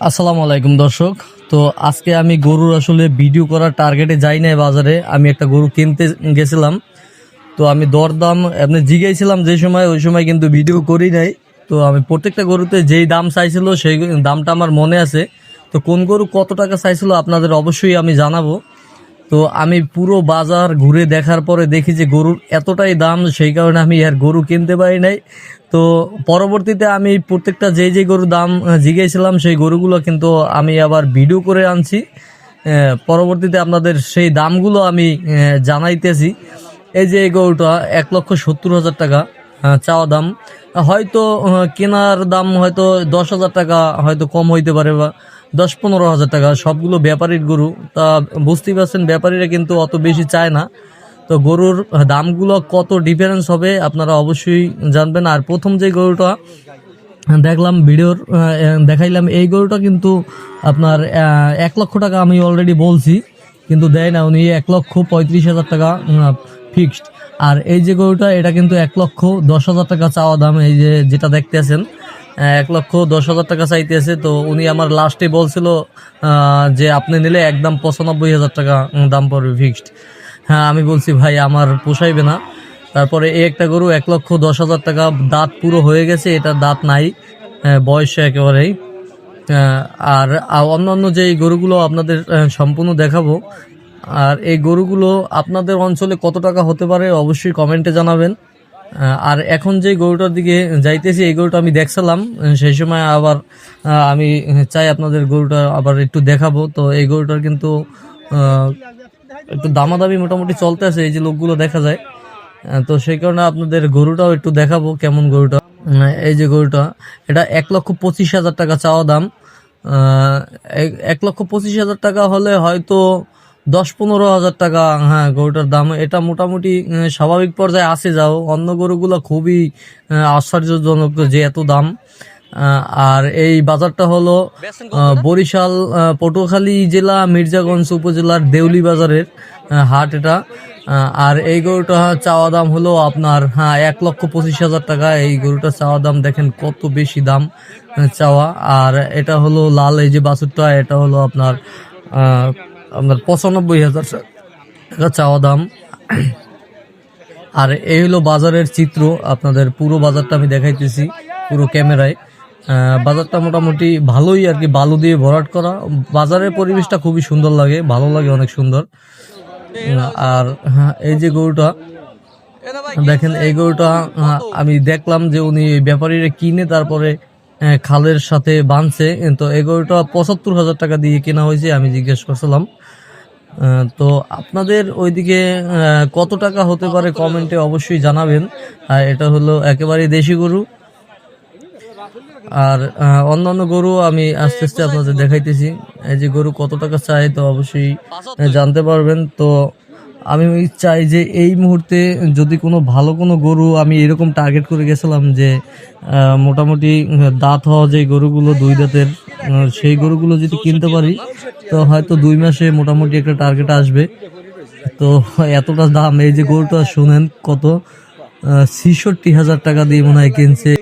আসসালামু আলাইকুম দর্শক। তো আজকে আমি গরুর আসলে ভিডিও করার টার্গেটে যাই নাই বাজারে। আমি একটা গরু কিনতে গেছিলাম। তো আমি দরদাম আপনি জিজ্ঞাসছিলাম যে সময়, ওই সময় কিন্তু ভিডিও করি নাই। তো আমি প্রত্যেকটা গরুতে যেই দাম চাইছিল সেই দামটা আমার মনে আছে। তো কোন গরু কত টাকা চাইছিল আপনাদের অবশ্যই আমি জানাবো। তো আমি পুরো বাজার ঘুরে দেখার পরে দেখি যে গরুর এতটাই দাম, সেই কারণে আমি আর গরু কিনতে পারি নাই। তো পরবর্তীতে আমি প্রত্যেকটা যে গরুর দাম জিজ্ঞেসছিলাম সেই গরুগুলো কিন্তু আমি আবার ভিডিও করে আনছি। পরবর্তীতে আপনাদের সেই দামগুলো আমি জানাইতেছি। এই যে এই গরুটা 1,70,000 টাকা চাওয়া দাম। হয়তো কেনার দাম হয়তো 10,000 টাকা হয়তো কম হইতে পারে, বা 10-15,000 টাকা। সবগুলো ব্যাপারীর গরু, তা বুঝতেই পারছেন ব্যাপারীরা কিন্তু অত বেশি চায় না। তো গরুর দামগুলো কত ডিফারেন্স হবে আপনারা অবশ্যই জানবেন। আর প্রথম যে গরুটা দেখলাম ভিডিওর দেখাইলাম, এই গরুটা কিন্তু আপনার 1 লক্ষ টাকা আমি অলরেডি বলছি, কিন্তু দেয় না উনি। 1,35,000 টাকা ফিক্সড। আর এই যে গরুটা, এটা কিন্তু 1,10,000 টাকা চাওয়া দাম। এই যে যেটা দেখতেছেন 1,10,000 টাকা চাইতেছে। তো উনি আমার লাস্টে বলছিল যে আপনি নিলে একদম 95,000 টাকা দাম পড়বে ফিক্সড। হ্যাঁ, আমি বলছি ভাই আমার পোষাইবে না। তারপরে এই একটা গরু 1,10,000 টাকা, দাঁত পুরো হয়ে গেছে, এটা দাঁত নাই, বয়সে একেবারেই। আর অন্যান্য যে এই গরুগুলো আপনাদের সম্পূর্ণ দেখাবো। আর এই গরুগুলো আপনাদের অঞ্চলে কত টাকা হতে পারে অবশ্যই কমেন্টে জানাবেন। আর এখন যে গরুটার দিকে যাইতেছি, এই গরুটা আমি দেখছিলাম সেই সময়, আবার আমি চাই আপনাদের গরুটা আবার একটু দেখাবো। তো এই গরুটার কিন্তু একটু দামাদামি মোটামুটি চলতে আছে, এই যে লোকগুলো দেখা যায়। তো সেই কারণে আপনাদের গরুটাও একটু দেখাবো কেমন গরুটা। এই যে গরুটা, এটা 1,25,000 টাকা চাওয়া দাম। 1,25,000 টাকা হলে হয়তো 10-15,000 টাকা, হ্যাঁ, গরুটার দাম। এটা মোটামুটি স্বাভাবিক পর্যায়ে আসে যাও। অন্য গরুগুলো খুবই আশ্চর্যজনক যে এত দাম। আর এই বাজারটা হলো বরিশাল পটুয়াখালী জেলা মির্জাগঞ্জ উপজেলার দেউলি বাজারের হাট এটা। আর এই গরুটা চাওয়া দাম হলো আপনার 1,25,000 টাকা। এই গরুটা চাওয়া দাম দেখেন কত বেশি দাম চাওয়া। আর এটা হলো লাল, এই যে বাছুরটা, এটা হলো আপনার 95,000 টাকা চাওয়া দাম। আর এই হলো বাজারের চিত্র, আপনাদের পুরো বাজারটা আমি দেখাইতেছি পুরো ক্যামেরায়। বাজারটা মোটামুটি ভালোই আর কি, বালু দিয়ে ভরাট করা। বাজারের পরিবেশটা খুবই সুন্দর লাগে, ভালো লাগে, অনেক সুন্দর। আর এই যে গরুটা দেখেন, এই গরুটা আমি দেখলাম যে উনি ব্যাপারীরা কিনে তারপরে খালের সাথে বাঁধছে। তো এই গরুটা 75,000 টাকা দিয়ে কেনা হয়েছে। আমি জিজ্ঞেস করছিলাম। তো আপনাদের ওইদিকে কত টাকা হতে পারে কমেন্টে অবশ্যই জানাবেন। আর এটা হলো একেবারে দেশি গরু। আর অন্যান্য গরু আমি আস্তে আস্তে আপনাদের দেখাইতেছি। এই যে গরু কত টাকা চাই তো অবশ্যই জানতে পারবেন। তো আমি চাই যে এই মুহূর্তে যদি কোনো ভালো কোনো গরু, আমি এরকম টার্গেট করে গেছিলাম যে মোটামুটি দাঁত হওয়া যে গরুগুলো, 2 দাঁতের, সেই গরুগুলো যদি কিনতে পারি তো হয়তো 2 মাসে মোটামুটি একটা টার্গেট আসবে। তো এতটা দাম। এই যে গরুটা শুনেন কত, 66,000 টাকা দিয়ে মনে হয় কিনছে।